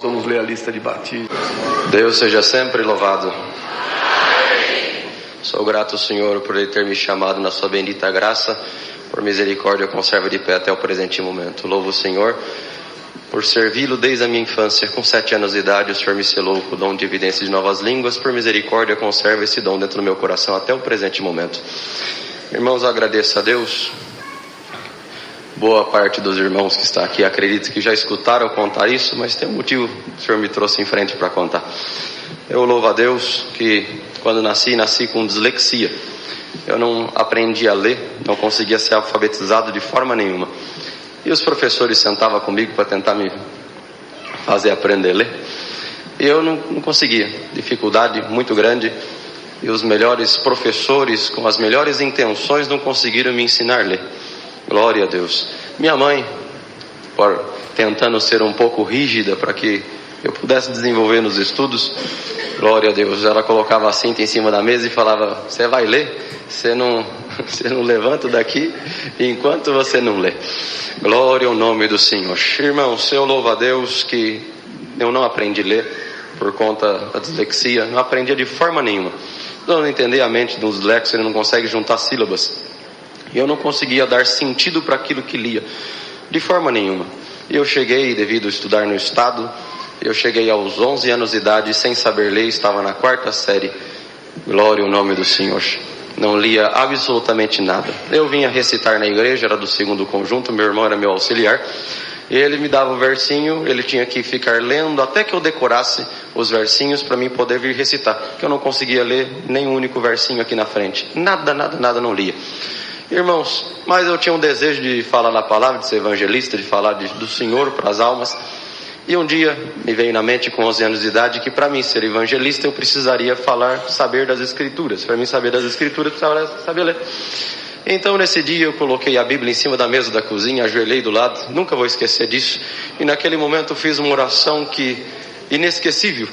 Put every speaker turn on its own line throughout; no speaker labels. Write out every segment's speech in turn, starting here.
Vamos ler a lista de batismo.
Deus seja sempre louvado. Amém. Sou grato ao Senhor por Ele ter me chamado na sua bendita graça. Por misericórdia conserva de pé até o presente momento. Louvo o Senhor por servi-lo desde a minha infância. Com 7 anos de idade o Senhor me selou com o dom de evidência de novas línguas. Por misericórdia conserva esse dom dentro do meu coração até o presente momento. Irmãos, eu agradeço a Deus. Boa parte dos irmãos que está aqui acredito que já escutaram eu contar isso, mas tem um motivo que o Senhor me trouxe em frente para contar. Eu louvo a Deus que quando nasci com dislexia. Eu não aprendi a ler, não conseguia ser alfabetizado de forma nenhuma. E os professores sentavam comigo para tentar me fazer aprender a ler. E eu não conseguia, dificuldade muito grande. E os melhores professores, com as melhores intenções, não conseguiram me ensinar a ler. Glória a Deus. Minha mãe, tentando ser um pouco rígida para que eu pudesse desenvolver nos estudos, glória a Deus, ela colocava a cinta em cima da mesa e falava: você vai ler? Você não levanta daqui enquanto você não lê. Glória ao nome do Senhor. Irmãos, eu louvo a Deus que eu não aprendi a ler por conta da dislexia, não aprendia de forma nenhuma. Não entender a mente de um dislexo, ele não consegue juntar sílabas. E eu não conseguia dar sentido para aquilo que lia, de forma nenhuma. E eu cheguei, devido a estudar no estado, eu cheguei aos 11 anos de idade sem saber ler, estava na 4ª série. Glória ao nome do Senhor. Não lia absolutamente nada. Eu vinha recitar na igreja, era do 2º conjunto, meu irmão era meu auxiliar. E ele me dava o versinho, ele tinha que ficar lendo até que eu decorasse os versinhos para mim poder vir recitar. Porque eu não conseguia ler nem um único versinho aqui na frente. Nada não lia. Irmãos, mas eu tinha um desejo de falar da palavra, de ser evangelista, de falar do Senhor para as almas. E um dia me veio na mente com 11 anos de idade que para mim ser evangelista eu precisaria saber das Escrituras. Para mim saber das Escrituras eu precisava saber ler. Então nesse dia eu coloquei a Bíblia em cima da mesa da cozinha, ajoelhei do lado, nunca vou esquecer disso. E naquele momento eu fiz uma oração inesquecível.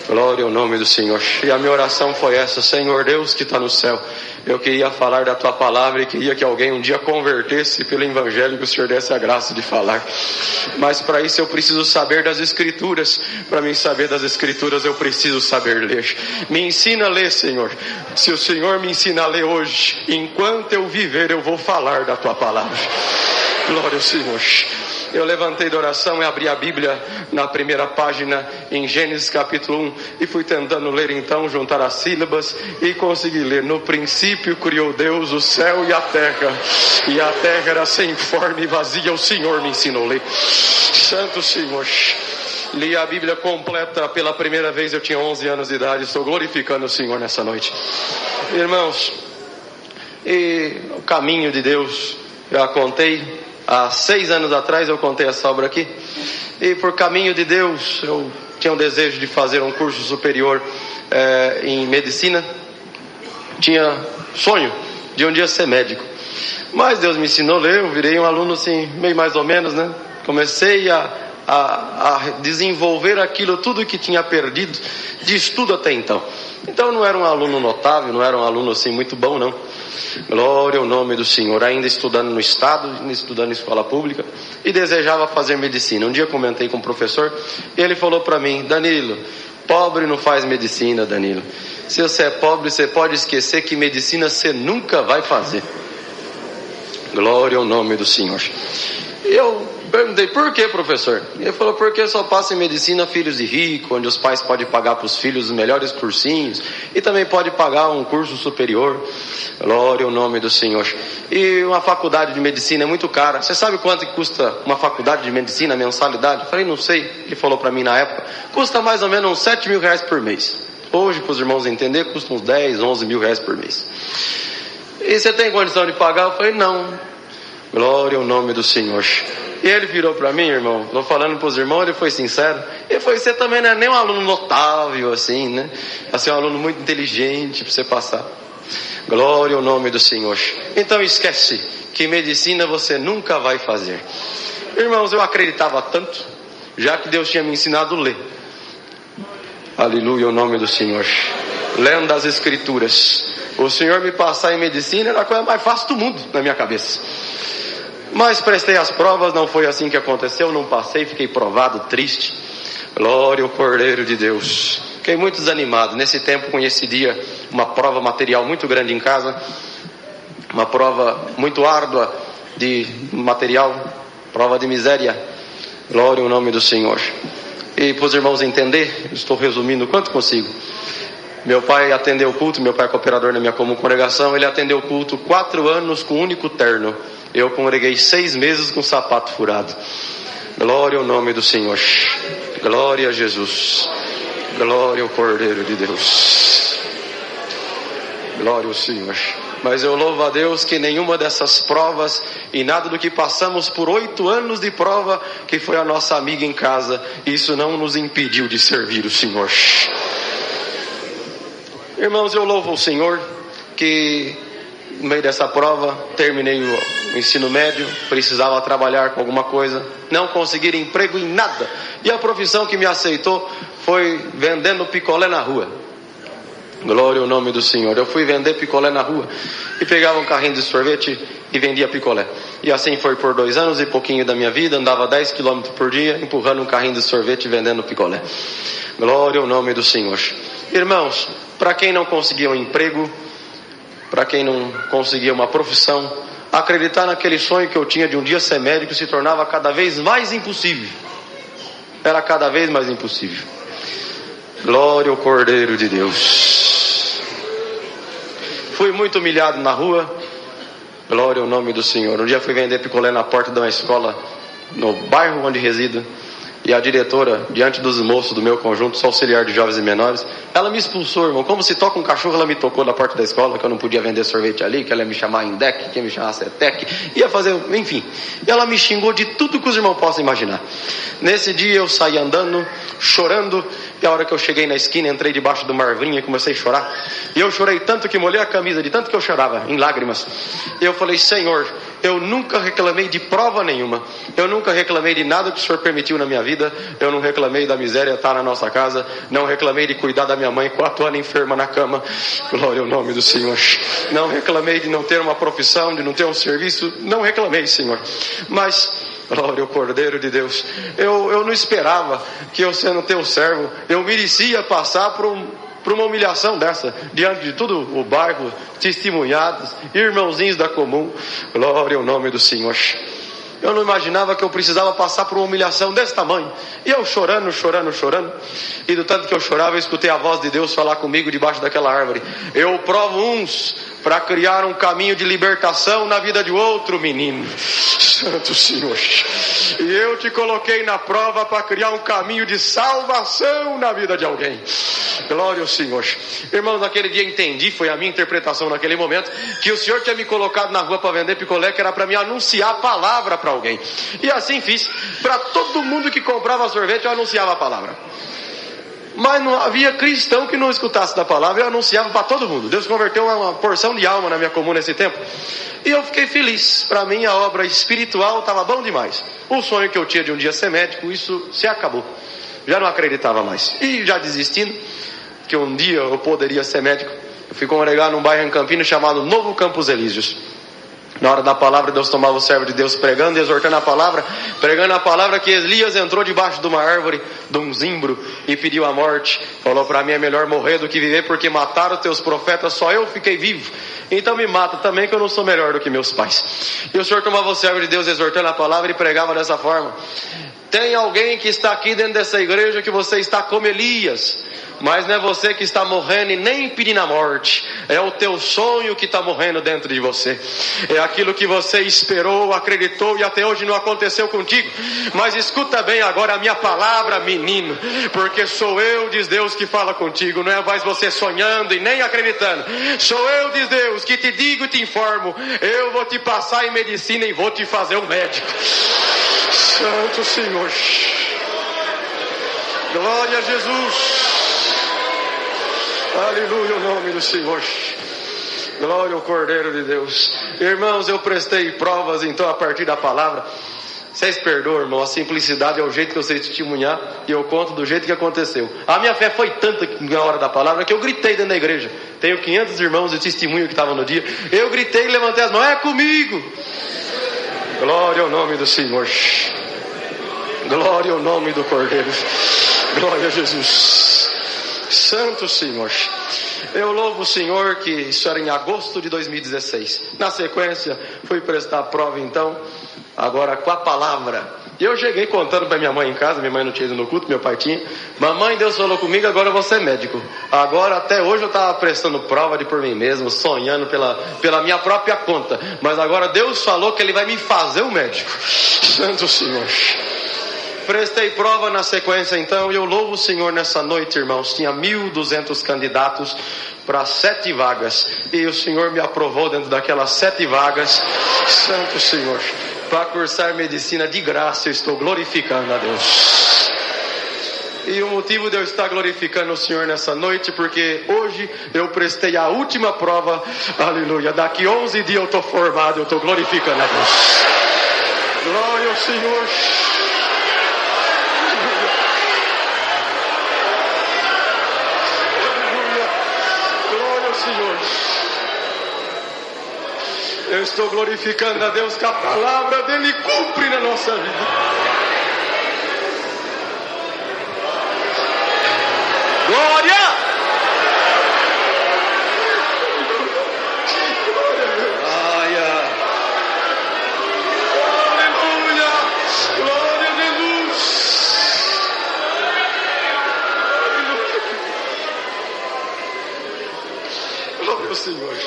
Glória ao nome do Senhor. E a minha oração foi essa: Senhor Deus que está no céu, eu queria falar da tua palavra e queria que alguém um dia convertesse pelo evangelho, que o Senhor desse a graça de falar. Mas para isso eu preciso saber das Escrituras. Para mim saber das Escrituras eu preciso saber ler. Me ensina a ler, Senhor. Se o Senhor me ensina a ler hoje, enquanto eu viver eu vou falar da tua palavra. Glória ao Senhor. Eu levantei da oração e abri a Bíblia na primeira página, em Gênesis capítulo 1, e fui tentando ler então, juntar as sílabas, e consegui ler: no princípio criou Deus o céu e a terra era sem forma e vazia, o Senhor me ensinou a ler. Santo Senhor. Li a Bíblia completa pela primeira vez, eu tinha 11 anos de idade, estou glorificando o Senhor nessa noite. Irmãos, e o caminho de Deus, eu a contei. Há 6 anos atrás eu contei essa obra aqui. E por caminho de Deus eu tinha um desejo de fazer um curso superior em medicina. Tinha sonho de um dia ser médico. Mas Deus me ensinou a ler, eu virei um aluno assim, meio mais ou menos, né? Comecei a desenvolver aquilo tudo que tinha perdido de estudo até então. Então não era um aluno notável, não era um aluno assim muito bom, não. Glória ao nome do Senhor. Ainda estudando no estado, estudando em escola pública, e desejava fazer medicina. Um dia comentei com o professor e ele falou para mim: Danilo, pobre não faz medicina, Danilo. Se você é pobre, você pode esquecer que medicina você nunca vai fazer. Glória ao nome do Senhor. Eu perguntei: por que, professor? Ele falou: porque só passa em medicina filhos de rico, onde os pais podem pagar para os filhos os melhores cursinhos, e também pode pagar um curso superior. Glória ao nome do Senhor. E uma faculdade de medicina é muito cara. Você sabe quanto que custa uma faculdade de medicina, a mensalidade? Eu falei: não sei. Ele falou para mim na época: custa mais ou menos uns 7 mil reais por mês. Hoje, para os irmãos entenderem, custa uns 10, 11 mil reais por mês. E você tem condição de pagar? Eu falei: não. Glória ao nome do Senhor. E ele virou para mim, irmão, estou falando para os irmãos, ele foi sincero. Ele falou: você também não é nem um aluno notável assim, né? Assim, um aluno muito inteligente para você passar. Glória ao nome do Senhor. Então esquece que medicina você nunca vai fazer. Irmãos, eu acreditava tanto, já que Deus tinha me ensinado a ler. Aleluia, o nome do Senhor. Lendo as Escrituras. O Senhor me passar em medicina era a coisa mais fácil do mundo na minha cabeça. Mas prestei as provas, não foi assim que aconteceu, não passei, fiquei provado, triste. Glória ao Cordeiro de Deus. Fiquei muito desanimado. Nesse tempo coincidia uma prova material muito grande em casa, uma prova muito árdua de material, prova de miséria. Glória ao nome do Senhor. E para os irmãos entender, estou resumindo o quanto consigo. Meu pai atendeu o culto, meu pai é cooperador na minha comum congregação, ele atendeu o culto 4 anos com um único terno. Eu congreguei 6 meses com sapato furado. Glória ao nome do Senhor. Glória a Jesus. Glória ao Cordeiro de Deus. Glória ao Senhor. Mas eu louvo a Deus que nenhuma dessas provas e nada do que passamos por 8 anos de prova, que foi a nossa amiga em casa, isso não nos impediu de servir o Senhor. Irmãos, eu louvo o Senhor que no meio dessa prova terminei o ensino médio, precisava trabalhar com alguma coisa, não consegui emprego em nada, e a profissão que me aceitou foi vendendo picolé na rua. Glória ao nome do Senhor. Eu fui vender picolé na rua e pegava um carrinho de sorvete e vendia picolé. E assim foi por 2 anos e pouquinho da minha vida. Andava 10 km por dia empurrando um carrinho de sorvete e vendendo picolé. Glória ao nome do Senhor. Irmãos, para quem não conseguia um emprego, para quem não conseguia uma profissão, acreditar naquele sonho que eu tinha de um dia ser médico se tornava cada vez mais impossível. Era cada vez mais impossível. Glória ao Cordeiro de Deus. Fui muito humilhado na rua. Glória ao nome do Senhor. Um dia fui vender picolé na porta de uma escola no bairro onde resido. E a diretora, diante dos moços do meu conjunto, sou auxiliar de jovens e menores, ela me expulsou, irmão. Como se toca um cachorro, ela me tocou na porta da escola, que eu não podia vender sorvete ali, que ela ia me chamar Indec, que ia me chamar Cetec, ia fazer, enfim. E ela me xingou de tudo que os irmãos possam imaginar. Nesse dia eu saí andando, chorando, e a hora que eu cheguei na esquina, entrei debaixo de uma arvrinha e comecei a chorar. E eu chorei tanto que molhei a camisa, de tanto que eu chorava, em lágrimas. E eu falei, Senhor, eu nunca reclamei de prova nenhuma. Eu nunca reclamei de nada que o Senhor permitiu na minha vida. Eu não reclamei da miséria estar na nossa casa. Não reclamei de cuidar da minha mãe 4 anos enferma na cama. Glória ao nome do Senhor. Não reclamei de não ter uma profissão, de não ter um serviço. Não reclamei, Senhor. Mas, glória ao Cordeiro de Deus, eu não esperava que eu, sendo teu servo, eu merecia passar por uma humilhação dessa, diante de todo o bairro, testemunhados, irmãozinhos da comum. Glória ao nome do Senhor. Eu não imaginava que eu precisava passar por uma humilhação desse tamanho. E eu chorando. E do tanto que eu chorava, eu escutei a voz de Deus falar comigo debaixo daquela árvore. Eu provo uns para criar um caminho de libertação na vida de outro menino. Santo Senhor. E eu te coloquei na prova para criar um caminho de salvação na vida de alguém. Glória ao Senhor. Irmãos, naquele dia entendi, foi a minha interpretação naquele momento, que o Senhor tinha me colocado na rua para vender picolé, que era para me anunciar a palavra para alguém. E assim fiz. Para todo mundo que comprava sorvete, eu anunciava a palavra. Mas não havia cristão que não escutasse da palavra. Eu anunciava para todo mundo. Deus converteu uma porção de alma na minha comum nesse tempo. E eu fiquei feliz. Para mim a obra espiritual estava bom demais. O sonho que eu tinha de um dia ser médico, isso se acabou. Já não acreditava mais. E já desistindo, que um dia eu poderia ser médico, eu fui congregar num bairro em Campinas chamado Novo Campos Elíseos. Na hora da palavra, Deus tomava o servo de Deus pregando e exortando a palavra, pregando a palavra, que Elias entrou debaixo de uma árvore, de um zimbro, e pediu a morte. Falou, para mim é melhor morrer do que viver, porque mataram os teus profetas, só eu fiquei vivo. Então me mata também, que eu não sou melhor do que meus pais. E o Senhor tomava o servo de Deus exortando a palavra e pregava dessa forma. Tem alguém que está aqui dentro dessa igreja que você está como Elias, mas não é você que está morrendo e nem pedindo a morte, é o teu sonho que está morrendo dentro de você, é aquilo que você esperou, acreditou e até hoje não aconteceu contigo. Mas escuta bem agora a minha palavra, menino, porque sou eu, diz Deus, que fala contigo, não é mais você sonhando e nem acreditando. Sou eu, diz Deus, que te digo e te informo, eu vou te passar em medicina e vou te fazer um médico. Santo Senhor. Glória a Jesus. Aleluia, o nome do Senhor. Glória ao Cordeiro de Deus. Irmãos, eu prestei provas então a partir da palavra. Vocês perdoam, irmão, a simplicidade é o jeito que eu sei testemunhar, e eu conto do jeito que aconteceu. A minha fé foi tanta na hora da palavra que eu gritei dentro da igreja. Tenho 500 irmãos de testemunho que estavam no dia. Eu gritei e levantei as mãos, é comigo. Glória ao nome do Senhor. Glória ao nome do Cordeiro. Glória a Jesus. Santo Senhor. Eu louvo o Senhor que isso era em agosto de 2016. Na sequência, fui prestar a prova então, agora com a palavra. E eu cheguei contando para minha mãe em casa, minha mãe não tinha ido no culto, meu pai tinha. Mamãe, Deus falou comigo, agora eu vou ser médico. Agora, até hoje eu estava prestando prova de por mim mesmo, sonhando pela minha própria conta. Mas agora Deus falou que Ele vai me fazer um médico. Santo Senhor. Prestei prova na sequência então, e eu louvo o Senhor nessa noite, irmãos. Tinha 1.200 candidatos para 7 vagas, e o Senhor me aprovou dentro daquelas 7 vagas. Santo Senhor, para cursar medicina de graça. Eu estou glorificando a Deus. E o motivo de eu estar glorificando o Senhor nessa noite, porque hoje eu prestei a última prova, aleluia. Daqui 11 dias eu estou formado, eu estou glorificando a Deus. Glória ao Senhor. Senhor, eu estou glorificando a Deus que a palavra dele cumpre na nossa vida. Glória! Glória! Aleluia! Glória a Jesus! Glória ao Senhor.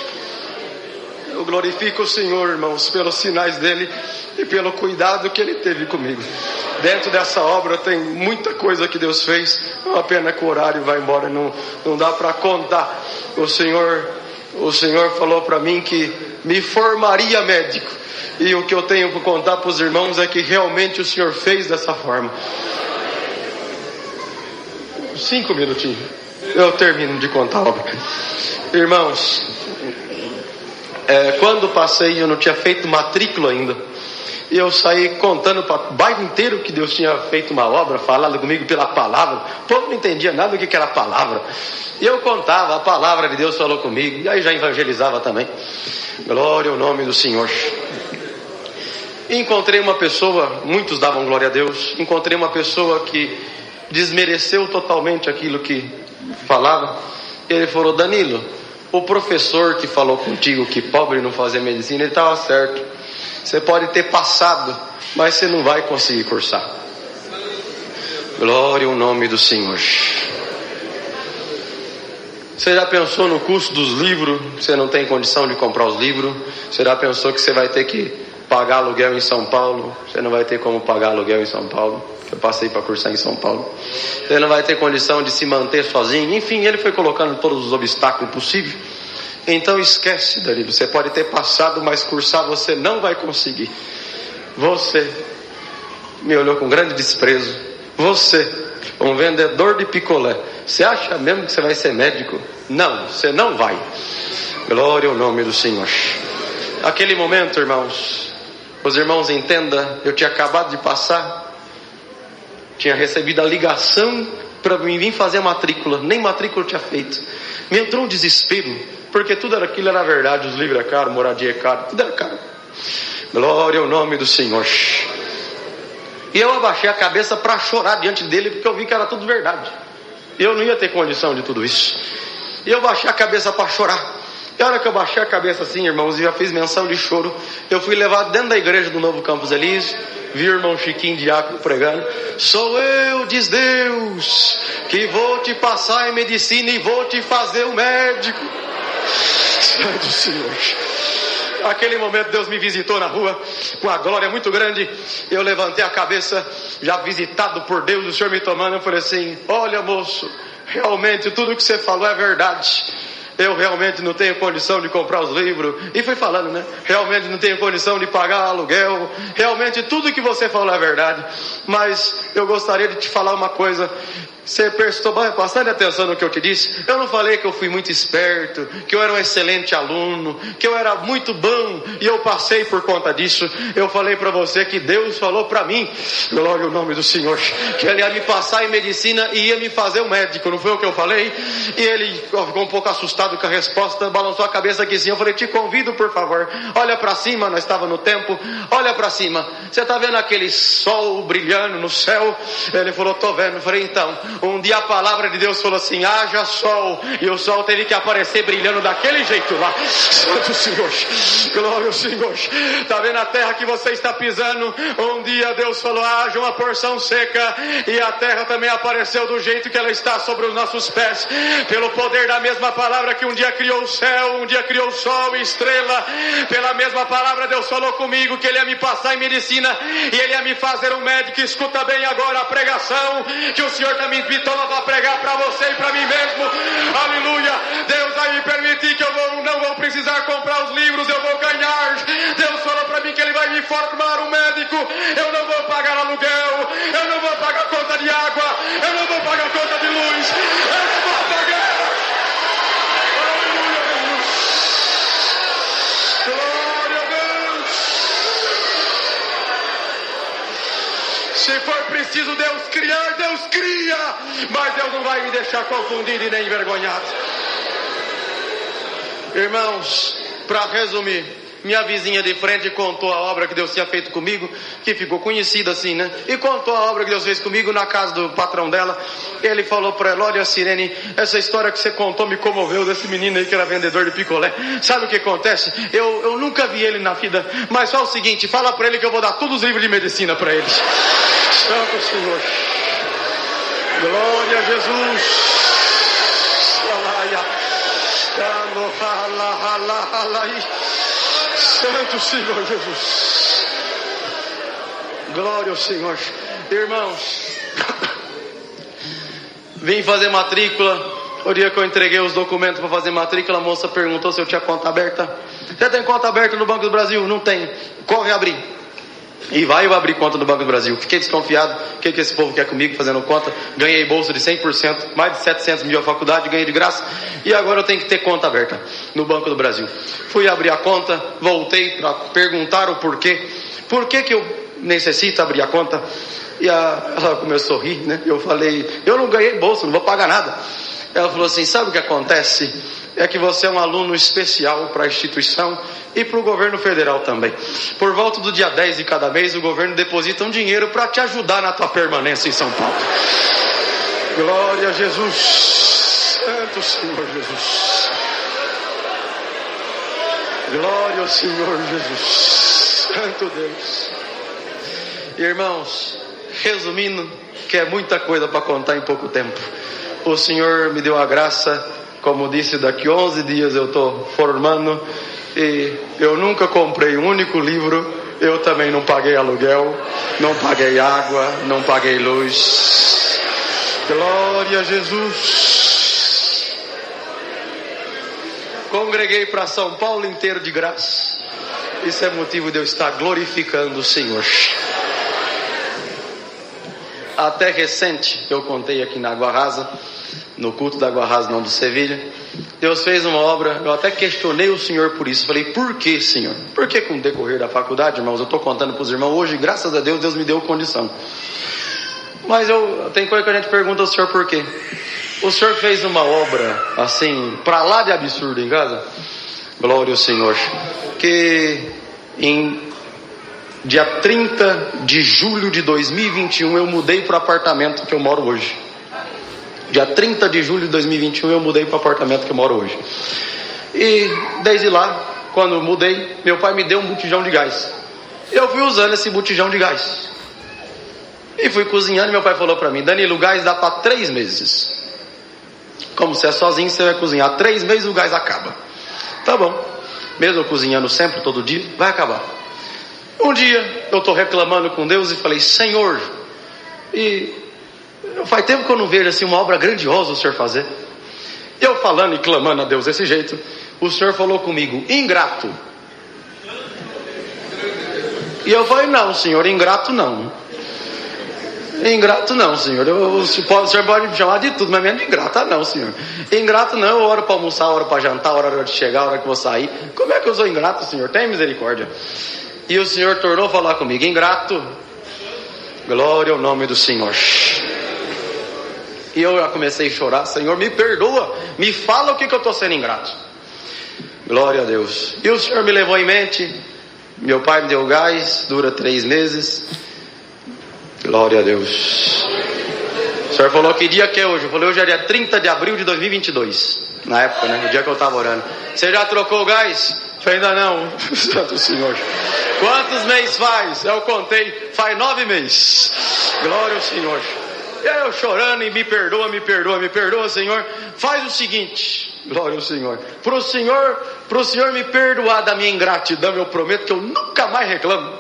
Eu glorifico o Senhor, irmãos, pelos sinais dele e pelo cuidado que ele teve comigo. Dentro dessa obra tem muita coisa que Deus fez. É uma pena que o horário vai embora, não dá para contar. O Senhor falou para mim que me formaria médico. E o que eu tenho para contar para os irmãos é que realmente o Senhor fez dessa forma. 5 minutinhos, eu termino de contar a obra. Irmãos, quando passei, eu não tinha feito matrícula ainda. E eu saí contando para o bairro inteiro que Deus tinha feito uma obra, falado comigo pela palavra. O povo não entendia nada do que era a palavra. E eu contava, a palavra de Deus falou comigo. E aí já evangelizava também. Glória ao nome do Senhor. E encontrei uma pessoa, muitos davam glória a Deus. Encontrei uma pessoa que desmereceu totalmente aquilo que falava. Ele falou: Danilo, o professor que falou contigo que pobre não fazia medicina, ele estava certo. Você pode ter passado, mas você não vai conseguir cursar. Glória ao nome do Senhor. Você já pensou no custo dos livros? Você não tem condição de comprar os livros. Você já pensou que você vai ter que pagar aluguel em São Paulo? Você não vai ter como pagar aluguel em São Paulo. Eu passei para cursar em São Paulo. Você não vai ter condição de se manter sozinho. Enfim, ele foi colocando todos os obstáculos possíveis. Então esquece, Danilo. Você pode ter passado, mas cursar você não vai conseguir. Você me olhou com grande desprezo. Você, um vendedor de picolé, você acha mesmo que você vai ser médico? Não, você não vai. Glória ao nome do Senhor. Aquele momento, irmãos, os irmãos entendam, eu tinha acabado de passar, tinha recebido a ligação para vir fazer a matrícula, nem matrícula eu tinha feito. Me entrou um desespero, porque tudo aquilo era verdade, os livros é caro, moradia é caro, tudo era caro. Glória ao nome do Senhor. E eu abaixei a cabeça para chorar diante dele, porque eu vi que era tudo verdade. E eu não ia ter condição de tudo isso. E eu baixei a cabeça para chorar. E a hora que eu baixei a cabeça assim, irmãos, e já fiz menção de choro, eu fui levado dentro da igreja do Novo Campos Elísio. Vi o irmão Chiquinho Diácono pregando: sou eu, diz Deus, que vou te passar em medicina e vou te fazer um médico. Santo Senhor. Aquele momento Deus me visitou na rua com a glória muito grande. Eu levantei a cabeça, já visitado por Deus, o Senhor me tomando. Eu falei assim: olha, moço, realmente tudo que você falou é verdade. Eu realmente não tenho condição de comprar os livros. E fui falando, né? Realmente não tenho condição de pagar aluguel. Realmente tudo que você falou é verdade. Mas eu gostaria de te falar uma coisa. Você prestou bastante atenção no que eu te disse. Eu não falei que eu fui muito esperto, que eu era um excelente aluno, que eu era muito bom e eu passei por conta disso. Eu falei para você que Deus falou para mim, glória ao nome do Senhor, que Ele ia me passar em medicina e ia me fazer um médico. Não foi o que eu falei? E ele ficou um pouco assustado. assustado com a resposta, balançou a cabeça aqui sim. Eu falei, te convido por favor, olha para cima, nós estava no templo, olha para cima, você está vendo aquele sol brilhando no céu? Ele falou, tô vendo. Eu falei, então, um dia a palavra de Deus falou assim, haja sol, e o sol teve que aparecer brilhando daquele jeito lá. Santo Senhor, glória ao Senhor. Está vendo a terra que você está pisando? Um dia Deus falou, haja uma porção seca, e a terra também apareceu do jeito que ela está sobre os nossos pés, pelo poder da mesma palavra que um dia criou o céu, um dia criou o sol e estrela. Pela mesma palavra Deus falou comigo que Ele ia me passar em medicina, e Ele ia me fazer um médico. Escuta bem agora a pregação que o Senhor está me invitando para pregar para você e para mim mesmo. Aleluia. Deus vai me permitir que eu não vou precisar comprar os livros, eu vou ganhar. Deus falou para mim que Ele vai me formar um médico. Eu não vou pagar aluguel, eu não vou pagar conta de água, eu não vou pagar conta de luz, eu não vou pagar. Aleluia, Jesus. Glória a Deus. Se for preciso Deus criar, Deus cria, mas Deus não vai me deixar confundido e nem envergonhado. Irmãos, para resumir, minha vizinha de frente contou a obra que Deus tinha feito comigo, que ficou conhecida assim, né? E contou a obra que Deus fez comigo na casa do patrão dela. Ele falou para ela, olha Sirene, essa história que você contou me comoveu, desse menino aí que era vendedor de picolé. Sabe o que acontece? Eu nunca vi ele na vida, mas só o seguinte, fala para ele que eu vou dar todos os livros de medicina para ele. Santo Senhor. Glória a Jesus. Santo Senhor Jesus. Glória ao Senhor. Irmãos, vim fazer matrícula. O dia que eu entreguei os documentos para fazer matrícula, a moça perguntou se eu tinha conta aberta. Você tem conta aberta no Banco do Brasil? Não tem. Corre abrir. E vai eu abrir conta no Banco do Brasil. Fiquei desconfiado. O que esse povo quer comigo fazendo conta? Ganhei bolsa de 100%, mais de 700 mil a faculdade, ganhei de graça. E agora eu tenho que ter conta aberta no Banco do Brasil. Fui abrir a conta, voltei para perguntar o porquê. Por que eu necessito abrir a conta? E ela começou a rir, né? Eu falei, eu não ganhei bolsa, não vou pagar nada. Ela falou assim, sabe o que acontece? É que você é um aluno especial para a instituição e para o governo federal também. Por volta do dia 10 de cada mês, o governo deposita um dinheiro para te ajudar na tua permanência em São Paulo. Glória a Jesus. Santo Senhor Jesus. Glória ao Senhor Jesus. Santo Deus. Irmãos, resumindo, que é muita coisa para contar em pouco tempo. O Senhor me deu a graça, como disse, daqui 11 dias eu estou formando, e eu nunca comprei um único livro, eu também não paguei aluguel, não paguei água, não paguei luz. Glória a Jesus. Congreguei para São Paulo inteiro de graça. Isso é motivo de eu estar glorificando o Senhor. Até recente, eu contei aqui na Água Rasa, no culto da Água Rasa, não do Sevilha, Deus fez uma obra. Eu até questionei o Senhor por isso. Falei, por que, Senhor? Por que com o decorrer da faculdade, irmãos, eu estou contando para os irmãos hoje, graças a Deus, Deus me deu condição. Mas tem coisa que a gente pergunta ao Senhor por quê. O Senhor fez uma obra assim, para lá de absurdo em casa. Glória ao Senhor. Que em dia 30 de julho de 2021 eu mudei para o apartamento que eu moro hoje. Dia 30 de julho de 2021 eu mudei para o apartamento que eu moro hoje. E desde lá, quando eu mudei, meu pai me deu um botijão de gás. Eu fui usando esse botijão de gás. E fui cozinhando e meu pai falou para mim, Danilo, o gás dá para 3 meses. Como você é sozinho, você vai cozinhar 3 meses, o gás acaba. Tá bom. Mesmo eu cozinhando sempre, todo dia, vai acabar. Um dia eu estou reclamando com Deus e falei, Senhor, faz tempo que eu não vejo assim uma obra grandiosa o Senhor fazer. Eu falando e clamando a Deus desse jeito, o Senhor falou comigo, ingrato. E eu falei, não, Senhor, ingrato não. Ingrato não, Senhor. O Senhor pode me chamar de tudo, mas menos de ingrato não, Senhor. Ingrato não, eu oro para almoçar, oro para jantar, hora de chegar, hora que vou sair. Como é que eu sou ingrato, Senhor? Tem misericórdia. E o Senhor tornou a falar comigo, ingrato. Glória ao nome do Senhor.
E eu já comecei a chorar. Senhor, me perdoa, me fala o que eu estou sendo ingrato. Glória a Deus. E o Senhor me levou em mente. Meu pai me deu gás, dura 3 meses. Glória a Deus. O Senhor falou que dia que é hoje? Eu falei, hoje é dia 30 de abril de 2022. Na época, né? O dia que eu estava orando. Você já trocou o gás? Eu falei, ainda não. Santo Senhor. Quantos meses faz? Eu contei. Faz 9 meses. Glória ao Senhor. E aí eu chorando e me perdoa, Senhor. Faz o seguinte. Glória ao Senhor. Pro Senhor me perdoar da minha ingratidão, eu prometo que eu nunca mais reclamo.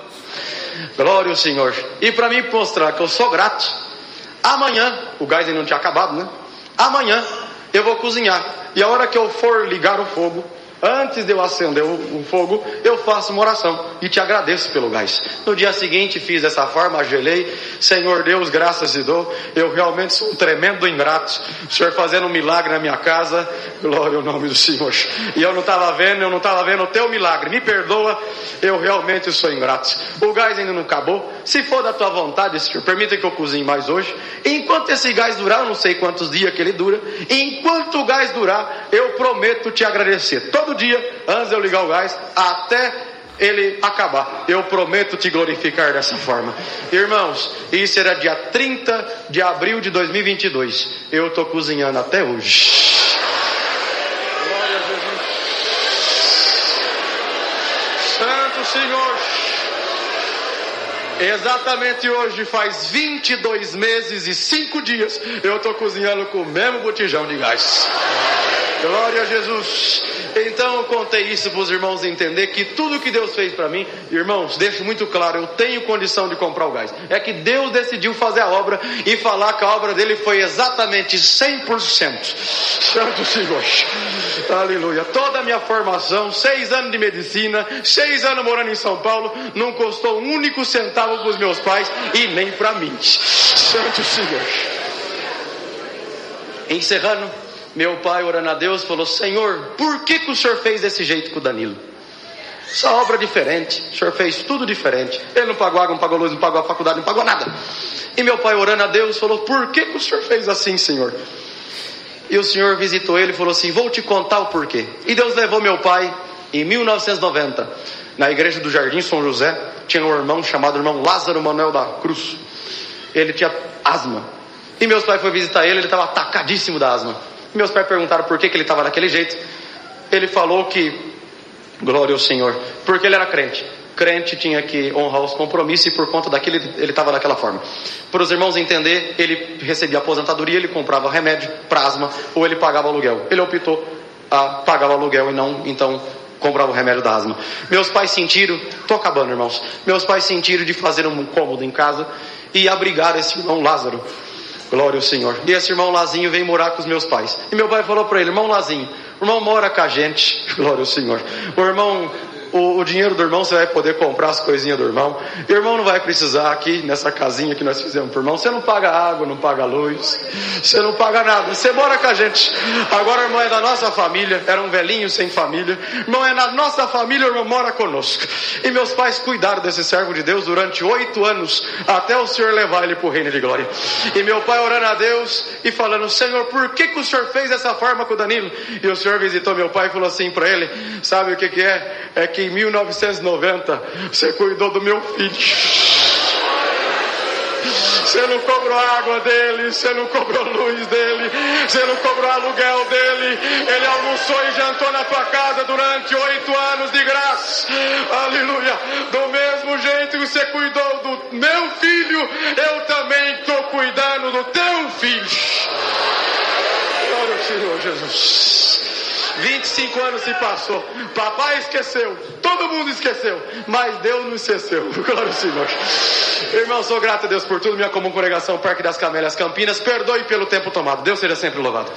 Glória ao Senhor. E para mim mostrar que eu sou grato, amanhã, o gás ainda não tinha acabado, né? Amanhã eu vou cozinhar. E a hora que eu for ligar o fogo, antes de eu acender o fogo, eu faço uma oração e te agradeço pelo gás. No dia seguinte fiz dessa forma, ajoelhei. Senhor Deus, graças te dou. Eu realmente sou um tremendo ingrato. O Senhor fazendo um milagre na minha casa. Glória ao nome do Senhor. E eu não estava vendo o teu milagre. Me perdoa, eu realmente sou ingrato. O gás ainda não acabou. Se for da tua vontade, Senhor, permita que eu cozinhe mais hoje. Enquanto esse gás durar, eu não sei quantos dias que ele dura. Enquanto o gás durar, eu prometo te agradecer. Todo dia, antes de eu ligar o gás, até ele acabar, eu prometo te glorificar dessa forma. Irmãos, isso era dia 30 de abril de 2022. Eu estou cozinhando até hoje. Glória a Jesus. Santo Senhor. Exatamente hoje faz 22 meses e 5 dias eu estou cozinhando com o mesmo botijão de gás. Glória a Jesus. Então eu contei isso para os irmãos entender que tudo que Deus fez para mim, irmãos, deixo muito claro, eu tenho condição de comprar o gás. É que Deus decidiu fazer a obra e falar que a obra dele foi exatamente 100%. Santo Senhor. Aleluia. Toda a minha formação, 6 anos de medicina, 6 anos morando em São Paulo, não custou um único centavo para os meus pais e nem para mim. Santo Senhor. Encerrando, meu pai, orando a Deus, falou: Senhor, por que o Senhor fez desse jeito com o Danilo? Essa obra é diferente, o Senhor fez tudo diferente. Ele não pagou água, não pagou luz, não pagou a faculdade, não pagou nada. E meu pai, orando a Deus, falou: por que o Senhor fez assim, Senhor? E o Senhor visitou ele e falou assim: vou te contar o porquê. E Deus levou meu pai em 1990, na igreja do Jardim São José. Tinha um irmão chamado irmão Lázaro Manuel da Cruz. Ele tinha asma. E meus pais foram visitar ele estava atacadíssimo da asma. Meus pais perguntaram por que ele estava daquele jeito. Ele falou que, glória ao Senhor, porque ele era crente. Crente tinha que honrar os compromissos e por conta daquilo ele estava daquela forma. Para os irmãos entender, ele recebia aposentadoria, ele comprava remédio para asma ou ele pagava aluguel. Ele optou a pagar o aluguel e não, então, comprava o remédio da asma. Meus pais sentiram, estou acabando, irmãos, meus pais sentiram de fazer um cômodo em casa e abrigar esse irmão Lázaro. Glória ao Senhor. E esse irmão Lazinho veio morar com os meus pais. E meu pai falou para ele: irmão Lazinho, o irmão mora com a gente. Glória ao Senhor. O irmão, o dinheiro do irmão você vai poder comprar as coisinhas do irmão. O irmão não vai precisar aqui nessa casinha que nós fizemos pro irmão. Você não paga água, não paga luz, você não paga nada. Você mora com a gente. Agora o irmão é da nossa família. Era um velhinho sem família. O irmão é da nossa família, o irmão mora conosco. E meus pais cuidaram desse servo de Deus durante 8 anos, até o Senhor levar ele pro reino de glória. E meu pai orando a Deus e falando: Senhor, por que o Senhor fez dessa forma com o Danilo? E o Senhor visitou meu pai e falou assim para ele: sabe o que é? É que em 1990 você cuidou do meu filho. Você não cobrou a água dele, você não cobrou a luz dele, você não cobrou o aluguel dele. Ele almoçou e jantou na tua casa durante 8 anos de graça. Aleluia. Do mesmo jeito que você cuidou do meu filho, eu também estou cuidando do teu filho. Glória ao Senhor Jesus. 25 anos se passou, papai esqueceu, todo mundo esqueceu, mas Deus não esqueceu. Glória ao Senhor. Irmão, sou grato a Deus por tudo. Minha comum congregação Parque das Camélias, Campinas. Perdoe pelo tempo tomado. Deus seja sempre louvado.